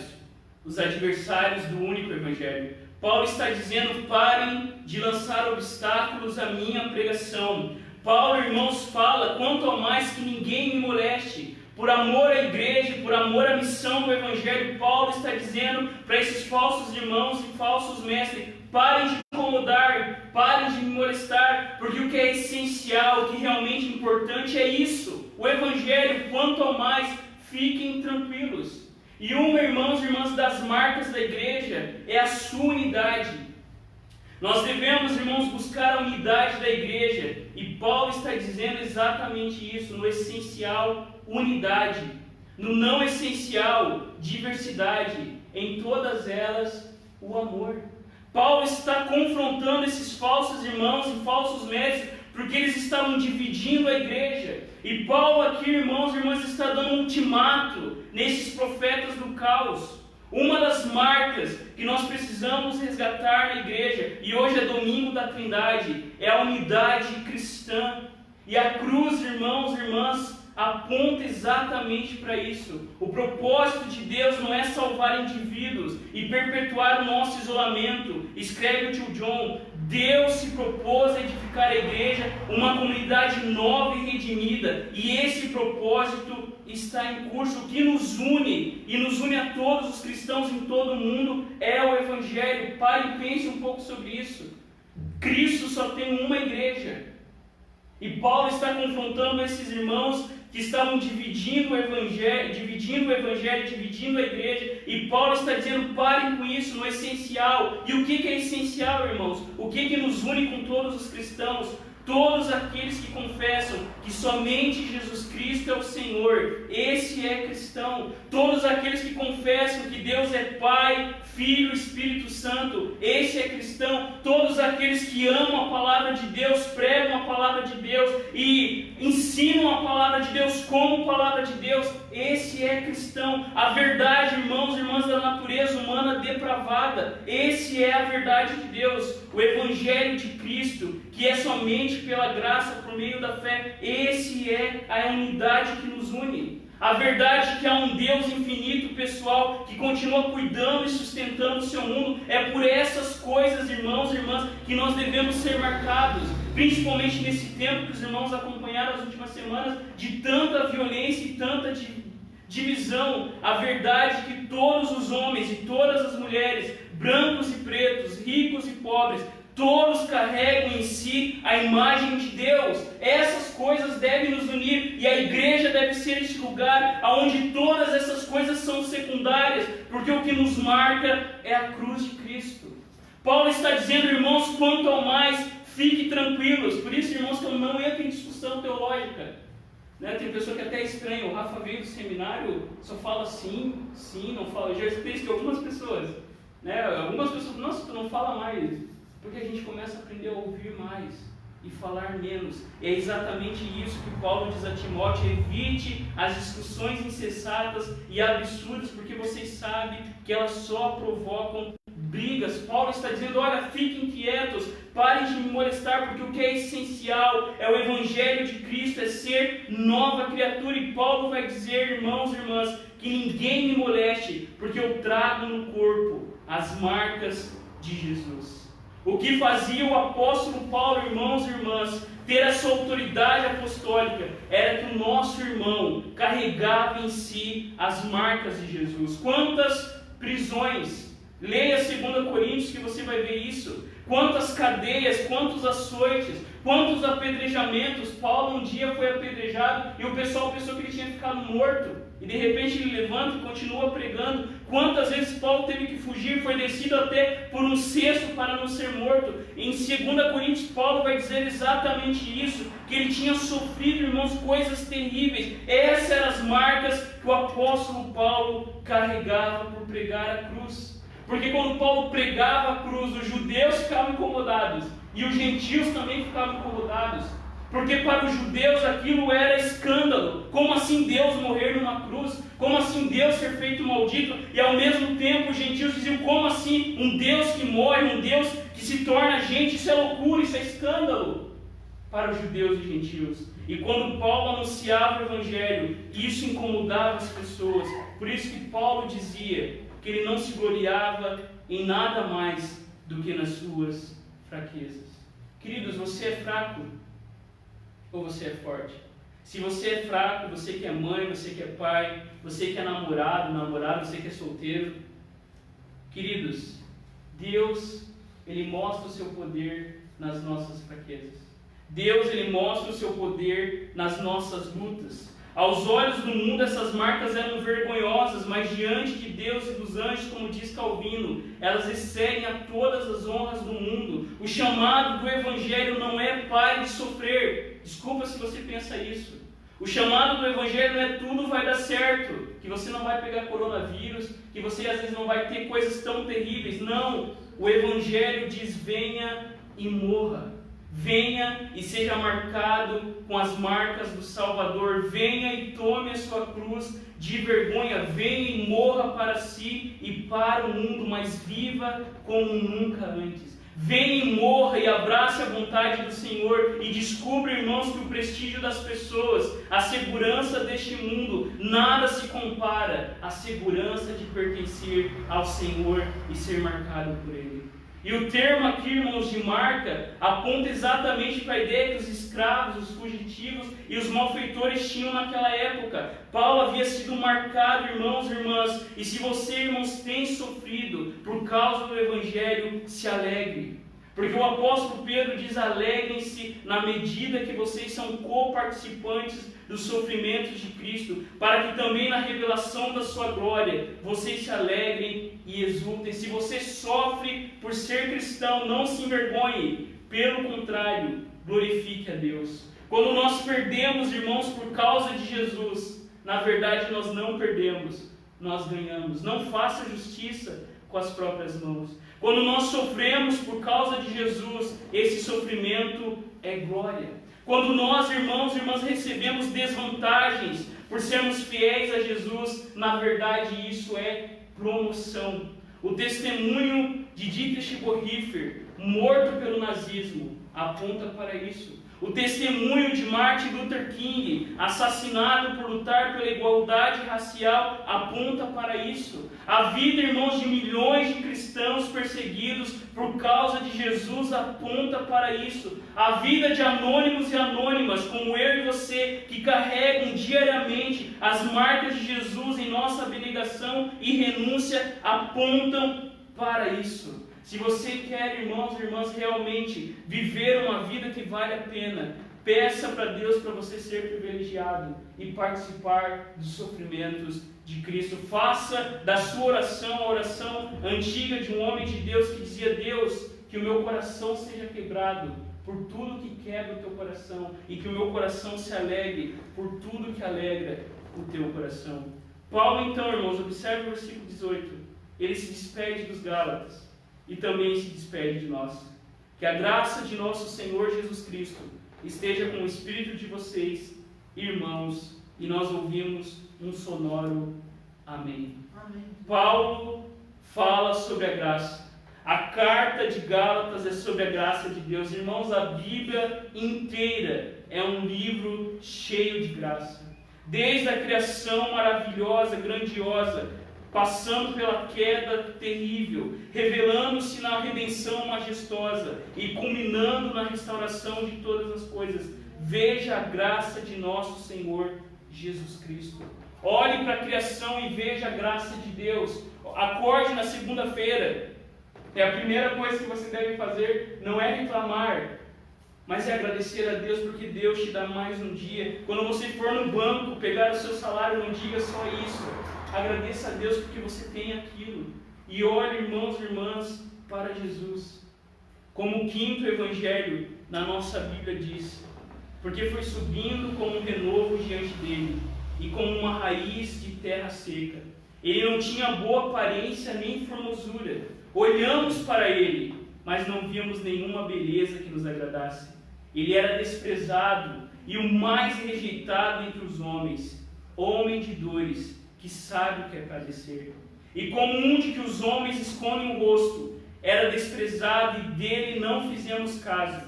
os adversários do único Evangelho. Paulo está dizendo: parem de lançar obstáculos à minha pregação. Paulo, irmãos, fala: quanto ao mais que ninguém me moleste, por amor à igreja, por amor à missão do Evangelho. Paulo está dizendo para esses falsos irmãos e falsos mestres: parem de incomodar, parem de me molestar, porque o que é essencial, o que é realmente importante é isso, o Evangelho. Quanto ao mais, fiquem tranquilos. E uma, irmãos e irmãs, das marcas da igreja é a sua unidade. Nós devemos, irmãos, buscar a unidade da igreja, e Paulo está dizendo exatamente isso: no essencial, unidade; no não essencial, diversidade; em todas elas, o amor. Paulo está confrontando esses falsos irmãos e falsos mestres, porque eles estavam dividindo a igreja. E Paulo aqui, irmãos e irmãs, está dando um ultimato nesses profetas do caos. Uma das marcas que nós precisamos resgatar na igreja, e hoje é domingo da Trindade, é a unidade cristã. E a cruz, irmãos e irmãs, aponta exatamente para isso. O propósito de Deus não é salvar indivíduos e perpetuar o nosso isolamento. Escreve o tio John: Deus se propôs a edificar a igreja, uma comunidade nova e redimida, e esse propósito está em curso. O que nos une, e nos une a todos os cristãos em todo o mundo, é o Evangelho. Pare e pense um pouco sobre isso. Cristo só tem uma igreja. E Paulo está confrontando esses irmãos que estavam dividindo o evangelho, dividindo a igreja, e Paulo está dizendo: parem com isso no essencial. E o que é essencial, irmãos? O que nos une com todos os cristãos? Todos aqueles que confessam que somente Jesus Cristo é o Senhor, esse é cristão. Todos aqueles que confessam que Deus é Pai, Filho e Espírito Santo, esse é cristão. Todos aqueles que amam a palavra de Deus, pregam a palavra de Deus e ensinam a palavra de Deus como palavra de Deus, esse é cristão. A verdade, irmãos e irmãs, da natureza humana depravada, esse é a verdade de Deus. O Evangelho de Cristo, que é somente pela graça, por meio da fé, esse é a unidade que nos une. A verdade é que há um Deus infinito, pessoal, que continua cuidando e sustentando o seu mundo. É por essas coisas, irmãos e irmãs, que nós devemos ser marcados, principalmente nesse tempo que os irmãos acompanharam as últimas semanas, de tanta violência e tanta divisão. A verdade é que todos os homens e todas as mulheres, brancos e pretos, ricos e pobres, todos carregam em si a imagem de Deus. Essas coisas devem nos unir, e a igreja deve ser este lugar onde todas essas coisas são secundárias, porque o que nos marca é a cruz de Cristo. Paulo está dizendo, irmãos, quanto ao mais, fiquem tranquilos. Por isso, irmãos, que eu não entro em discussão teológica. Tem pessoa que até estranha, o Rafa veio do seminário, só fala sim, não fala. Eu já escutei isso de algumas pessoas. Algumas pessoas, nossa, tu não fala mais. Porque a gente começa a aprender a ouvir mais e falar menos. É exatamente isso que Paulo diz a Timóteo: evite as discussões incessadas e absurdas, porque vocês sabem que elas só provocam brigas. Paulo está dizendo: olha, fiquem quietos, parem de me molestar, porque o que é essencial é o Evangelho de Cristo, é ser nova criatura. E Paulo vai dizer, irmãos e irmãs, que ninguém me moleste, porque eu trago no corpo as marcas de Jesus. O que fazia o apóstolo Paulo, irmãos e irmãs, ter essa autoridade apostólica, era que o nosso irmão carregava em si as marcas de Jesus. Quantas prisões! Leia 2 Coríntios que você vai ver isso. Quantas cadeias, quantos açoites, quantos apedrejamentos. Paulo um dia foi apedrejado e o pessoal pensou que ele tinha ficado morto. E de repente ele levanta e continua pregando. Quantas vezes Paulo teve que fugir, foi descido até por um cesto para não ser morto. Em 2 Coríntios, Paulo vai dizer exatamente isso, que ele tinha sofrido, irmãos, coisas terríveis. Essas eram as marcas que o apóstolo Paulo carregava por pregar a cruz. Porque quando Paulo pregava a cruz, os judeus ficavam incomodados e os gentios também ficavam incomodados. Porque para os judeus aquilo era escândalo. Como assim Deus morrer numa cruz? Como assim Deus ser feito maldito? E ao mesmo tempo os gentios diziam: como assim um Deus que morre, um Deus que se torna gente? Isso é loucura, isso é escândalo para os judeus e gentios. E quando Paulo anunciava o Evangelho, isso incomodava as pessoas. Por isso que Paulo dizia que ele não se gloriava em nada mais do que nas suas fraquezas. Queridos, você é fraco ou você é forte? Se você é fraco, você que é mãe, você que é pai, você que é namorado, você que é solteiro, queridos, Deus, Ele mostra o seu poder nas nossas fraquezas. Deus, Ele mostra o seu poder nas nossas lutas. Aos olhos do mundo essas marcas eram vergonhosas, mas diante de Deus e dos anjos, como diz Calvino, elas excedem a todas as honras do mundo. O chamado do Evangelho não é pare de sofrer. Desculpa se você pensa isso. O chamado do Evangelho não é tudo vai dar certo, que você não vai pegar coronavírus, que você às vezes não vai ter coisas tão terríveis. Não, o Evangelho diz: venha e morra. Venha e seja marcado com as marcas do Salvador. Venha e tome a sua cruz de vergonha. Venha e morra para si e para o mundo, mas viva como nunca antes. Venha e morra e abrace a vontade do Senhor e descubra, irmãos, que o prestígio das pessoas, a segurança deste mundo, nada se compara à segurança de pertencer ao Senhor e ser marcado por Ele. E o termo aqui, irmãos, de marca, aponta exatamente para a ideia que os escravos, os fugitivos e os malfeitores tinham naquela época. Paulo havia sido marcado, irmãos e irmãs, e se você, irmãos, tem sofrido por causa do Evangelho, se alegre. Porque o apóstolo Pedro diz: alegrem-se na medida que vocês são coparticipantes dos sofrimentos de Cristo, para que também na revelação da sua glória vocês se alegrem e exultem. Se você sofre por ser cristão, não se envergonhe, pelo contrário, glorifique a Deus. Quando nós perdemos, irmãos, por causa de Jesus, na verdade nós não perdemos, nós ganhamos. Não faça justiça com as próprias mãos. Quando nós sofremos por causa de Jesus, esse sofrimento é glória. Quando nós, irmãos e irmãs, recebemos desvantagens por sermos fiéis a Jesus, na verdade isso é promoção. O testemunho de Dietrich Bonhoeffer, morto pelo nazismo, aponta para isso. O testemunho de Martin Luther King, assassinado por lutar pela igualdade racial, aponta para isso. A vida, irmãos, de milhões de cristãos perseguidos por causa de Jesus aponta para isso. A vida de anônimos e anônimas, como eu e você, que carregam diariamente as marcas de Jesus em nossa abnegação e renúncia, apontam para isso. Se você quer, irmãos e irmãs, realmente viver uma vida que vale a pena, peça para Deus para você ser privilegiado e participar dos sofrimentos de Cristo. Faça da sua oração a oração antiga de um homem de Deus que dizia: Deus, que o meu coração seja quebrado por tudo que quebra o teu coração, e que o meu coração se alegre por tudo que alegra o teu coração. Paulo, então, irmãos, observe o versículo 18. Ele se despede dos Gálatas e também se despede de nós. Que a graça de nosso Senhor Jesus Cristo esteja com o espírito de vocês, irmãos, e nós ouvimos um sonoro amém. Amém. Paulo fala sobre a graça. A carta de Gálatas é sobre a graça de Deus. Irmãos, a Bíblia inteira é um livro cheio de graça. Desde a criação maravilhosa, grandiosa, passando pela queda terrível, revelando-se na redenção majestosa e culminando na restauração de todas as coisas. Veja a graça de nosso Senhor Jesus Cristo. Olhe para a criação e veja a graça de Deus. Acorde na segunda-feira. A primeira coisa que você deve fazer não é reclamar, mas é agradecer a Deus, porque Deus te dá mais um dia. Quando você for no banco pegar o seu salário, não diga só isso. Agradeça a Deus porque você tem aquilo. E olhe, irmãos e irmãs, para Jesus. Como o quinto evangelho na nossa Bíblia diz: porque foi subindo como um renovo diante dele, e como uma raiz de terra seca. Ele não tinha boa aparência nem formosura. Olhamos para ele, mas não víamos nenhuma beleza que nos agradasse. Ele era desprezado e o mais rejeitado entre os homens, homem de dores, que sabe o que é padecer. E como um de que os homens escondem o rosto, era desprezado e dele não fizemos caso.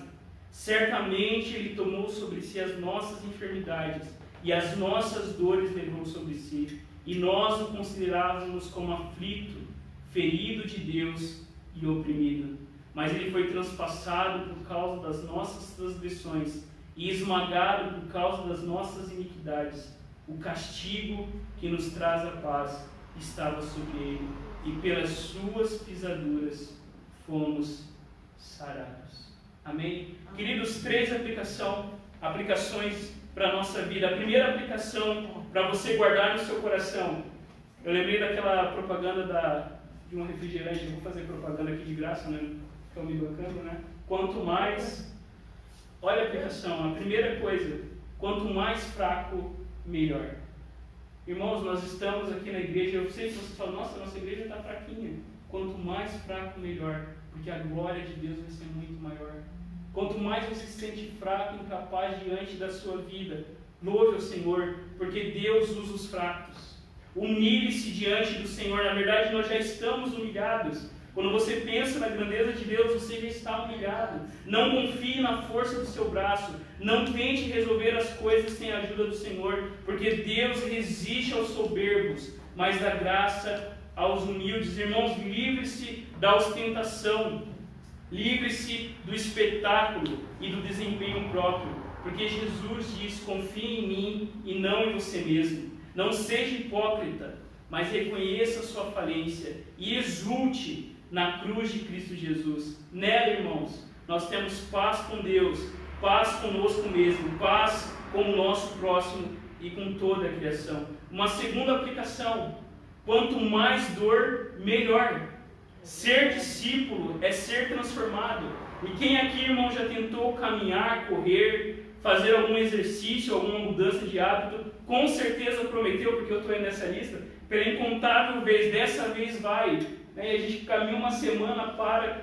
Certamente ele tomou sobre si as nossas enfermidades e as nossas dores levou sobre si. E nós o considerávamos como aflito, ferido de Deus e oprimido. Mas ele foi transpassado por causa das nossas transgressões e esmagado por causa das nossas iniquidades. O castigo que nos traz a paz estava sobre ele, e pelas suas pisaduras fomos sarados. Amém? Queridos, 3 aplicações para a nossa vida. A primeira aplicação para você guardar no seu coração. Eu lembrei daquela propaganda de um refrigerante. Eu vou fazer propaganda aqui de graça, né? Estão me bancando, né? Quanto mais... Olha a aplicação. A primeira coisa, quanto mais fraco, melhor. Irmãos, nós estamos aqui na igreja. Eu sei se vocês falam: nossa, nossa igreja está fraquinha. Quanto mais fraco, melhor. Porque a glória de Deus vai ser muito maior. Quanto mais você se sente fraco, incapaz diante da sua vida, louve ao Senhor, porque Deus usa os fracos. Humilhe-se diante do Senhor. Na verdade, nós já estamos humilhados. Quando você pensa na grandeza de Deus, você já está humilhado. Não confie na força do seu braço. Não tente resolver as coisas sem a ajuda do Senhor, porque Deus resiste aos soberbos, mas dá graça aos humildes. Irmãos, livre-se da ostentação. Livre-se do espetáculo e do desempenho próprio, porque Jesus diz: confie em mim e não em você mesmo. Não seja hipócrita, mas reconheça a sua falência e exulte na cruz de Cristo Jesus. Nela, irmãos, nós temos paz com Deus, paz conosco mesmo, paz com o nosso próximo e com toda a criação. Uma segunda aplicação: quanto mais dor, melhor. Ser discípulo é ser transformado. E quem aqui, irmão, já tentou caminhar, correr, fazer algum exercício, alguma mudança de hábito, com certeza prometeu, porque eu estou aí nessa lista, pela incontável vez, dessa vez vai. E a gente caminha uma semana,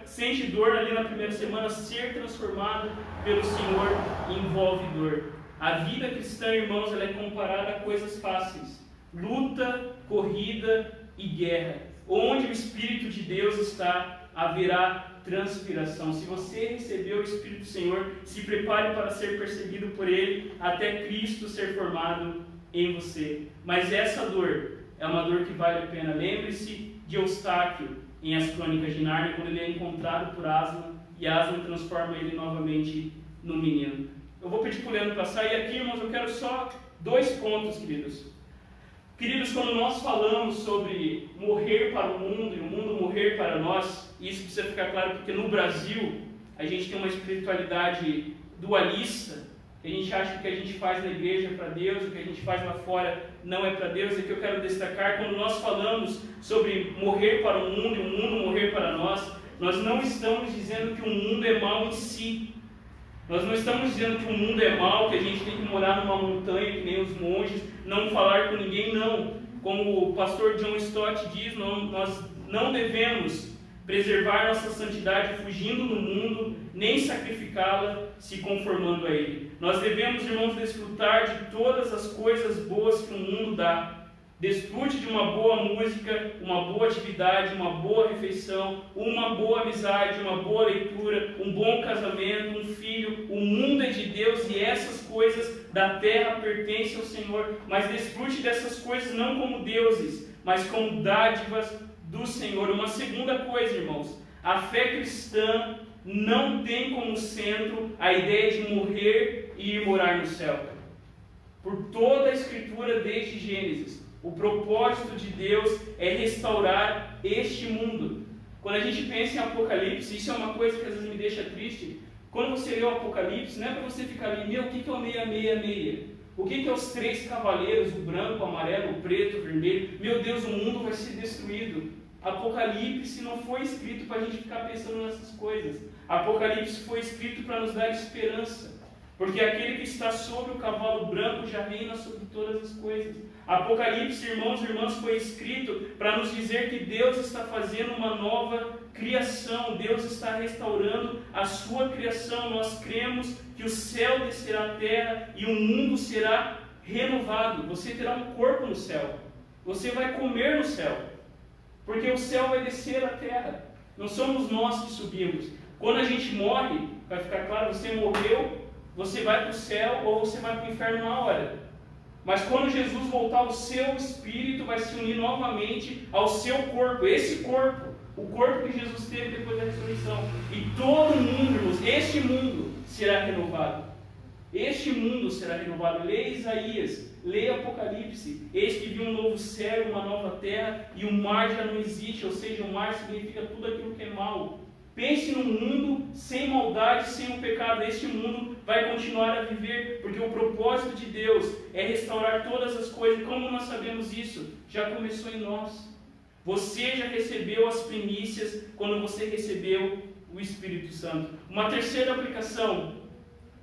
sente dor ali na primeira semana. Ser transformado pelo Senhor envolve dor. A vida cristã, irmãos, ela é comparada a coisas fáceis: luta, corrida e guerra. Onde o Espírito de Deus está, haverá transpiração. Se você recebeu o Espírito do Senhor, se prepare para ser perseguido por Ele, até Cristo ser formado em você. Mas essa dor é uma dor que vale a pena. Lembre-se de Eustáquio em As Crônicas de Nárnia, quando ele é encontrado por Aslan, e Aslan transforma ele novamente no menino. Eu vou pedir para o Leandro passar, e aqui, irmãos, eu quero só 2 pontos, queridos. Queridos, quando nós falamos sobre morrer para o mundo e o mundo morrer para nós, isso precisa ficar claro porque no Brasil a gente tem uma espiritualidade dualista, que a gente acha que o que a gente faz na igreja é para Deus, o que a gente faz lá fora não é para Deus. E que eu quero destacar, quando nós falamos sobre morrer para o mundo e o mundo morrer para nós, nós não estamos dizendo que o mundo é mau em si. Nós não estamos dizendo que o mundo é mau, que a gente tem que morar numa montanha que nem os monges, não falar com ninguém, não. Como o pastor John Stott diz, nós não devemos preservar nossa santidade fugindo do mundo, nem sacrificá-la se conformando a ele. Nós devemos, irmãos, desfrutar de todas as coisas boas que o mundo dá. Desfrute de uma boa música, uma boa atividade, uma boa refeição, uma boa amizade, uma boa leitura, um bom casamento, um filho. O mundo é de Deus e essas coisas da terra pertencem ao Senhor. Mas desfrute dessas coisas não como deuses, mas como dádivas do Senhor. Uma segunda coisa, irmãos: a fé cristã não tem como centro a ideia de morrer e ir morar no céu. Por toda a Escritura, desde Gênesis, o propósito de Deus é restaurar este mundo. Quando a gente pensa em Apocalipse, isso é uma coisa que às vezes me deixa triste. Quando você lê o Apocalipse, não é para você ficar ali: o que é o 666? O que é os 3 cavaleiros, o branco, o amarelo, o preto, o vermelho? Meu Deus, o mundo vai ser destruído. Apocalipse não foi escrito para a gente ficar pensando nessas coisas. Apocalipse foi escrito para nos dar esperança. Porque aquele que está sobre o cavalo branco já reina sobre todas as coisas. Apocalipse, irmãos e irmãs, foi escrito para nos dizer que Deus está fazendo uma nova criação. Deus está restaurando a sua criação. Nós cremos que o céu descerá à terra e o mundo será renovado. Você terá um corpo no céu. Você vai comer no céu. Porque o céu vai descer à terra. Não somos nós que subimos. Quando a gente morre, vai ficar claro, você morreu, você vai para o céu ou você vai para o inferno na hora. Mas quando Jesus voltar, o seu espírito vai se unir novamente ao seu corpo. Esse corpo, o corpo que Jesus teve depois da ressurreição. E todo mundo, irmãos, este mundo será renovado. Este mundo será renovado. Leia Isaías, leia Apocalipse. Eis que viu um novo céu e uma nova terra, e o mar já não existe. Ou seja, o mar significa tudo aquilo que é mal. Pense num mundo sem maldade, sem o pecado. Este mundo vai continuar a viver, porque o propósito de Deus é restaurar todas as coisas. E como nós sabemos isso? Já começou em nós. Você já recebeu as primícias quando você recebeu o Espírito Santo. Uma terceira aplicação: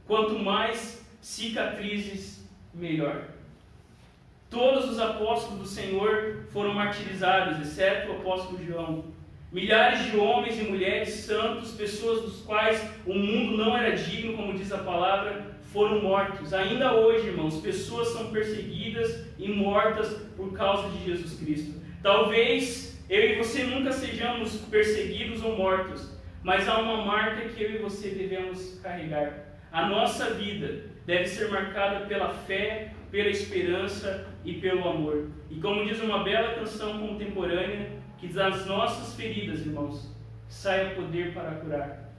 quanto mais cicatrizes, melhor. Todos os apóstolos do Senhor foram martirizados, exceto o apóstolo João. Milhares de homens e mulheres santos, pessoas dos quais o mundo não era digno, como diz a palavra, foram mortos. Ainda hoje, irmãos, pessoas são perseguidas e mortas por causa de Jesus Cristo. Talvez eu e você nunca sejamos perseguidos ou mortos, mas há uma marca que eu e você devemos carregar. A nossa vida deve ser marcada pela fé, pela esperança e pelo amor. E como diz uma bela canção contemporânea, que das nossas feridas, irmãos, saia poder para curar.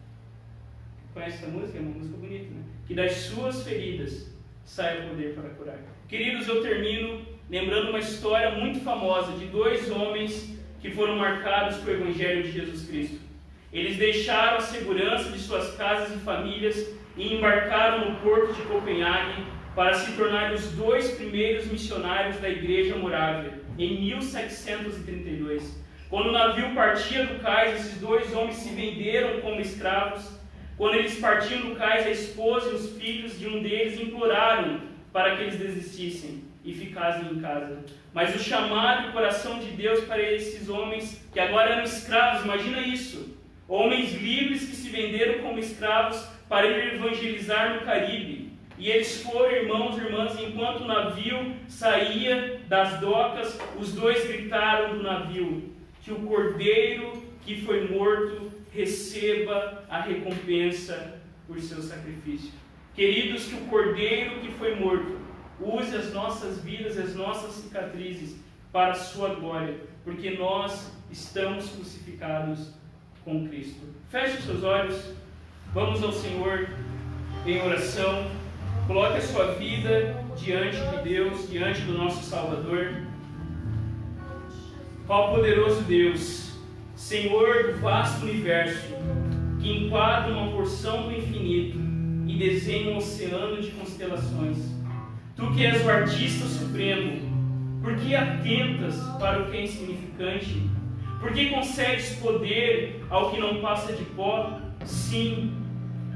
Conhece essa música? É uma música bonita, né? Que das suas feridas saia poder para curar. Queridos, eu termino lembrando uma história muito famosa de 2 homens que foram marcados pelo Evangelho de Jesus Cristo. Eles deixaram a segurança de suas casas e famílias e embarcaram no porto de Copenhague para se tornarem os 2 primeiros missionários da Igreja Morávia, em 1732. Quando o navio partia do cais, esses 2 homens se venderam como escravos. Quando eles partiam do cais, a esposa e os filhos de um deles imploraram para que eles desistissem e ficassem em casa. Mas o chamado e o coração de Deus para esses homens, que agora eram escravos, imagina isso, homens livres que se venderam como escravos para ir evangelizar no Caribe. E eles foram, irmãos e irmãs, enquanto o navio saía das docas, os 2 gritaram do navio: que o cordeiro que foi morto receba a recompensa por seu sacrifício. Queridos, que o cordeiro que foi morto use as nossas vidas, as nossas cicatrizes para a sua glória, porque nós estamos crucificados com Cristo. Feche os seus olhos, vamos ao Senhor em oração. Coloque a sua vida diante de Deus, diante do nosso Salvador. Ó poderoso Deus, Senhor do vasto universo, que enquadra uma porção do infinito e desenha um oceano de constelações. Tu que és o artista supremo, por que atentas para o que é insignificante? Por que concedes poder ao que não passa de pó? Sim,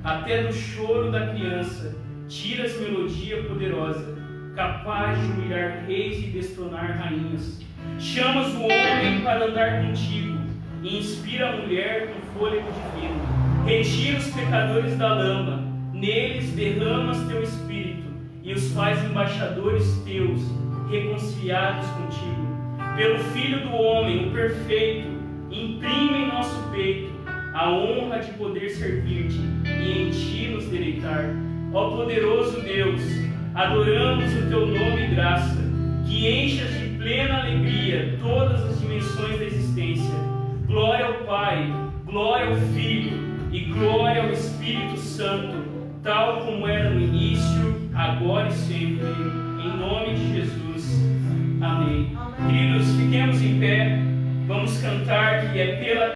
até do choro da criança tiras melodia poderosa, capaz de humilhar reis e destronar rainhas. Chamas o homem para andar contigo e inspira a mulher com fôlego divino. Retira os pecadores da lama, neles derramas teu espírito e os faz embaixadores teus, reconciliados contigo. Pelo Filho do Homem, o perfeito, imprime em nosso peito a honra de poder servir-te e em ti nos deleitar. Ó poderoso Deus, adoramos o teu nome e graça, que enchas de plena alegria todas as dimensões da existência. Glória ao Pai, glória ao Filho e glória ao Espírito Santo, tal como era no início, agora e sempre, em nome de Jesus. Amém. Queridos, fiquemos em pé, vamos cantar que é pela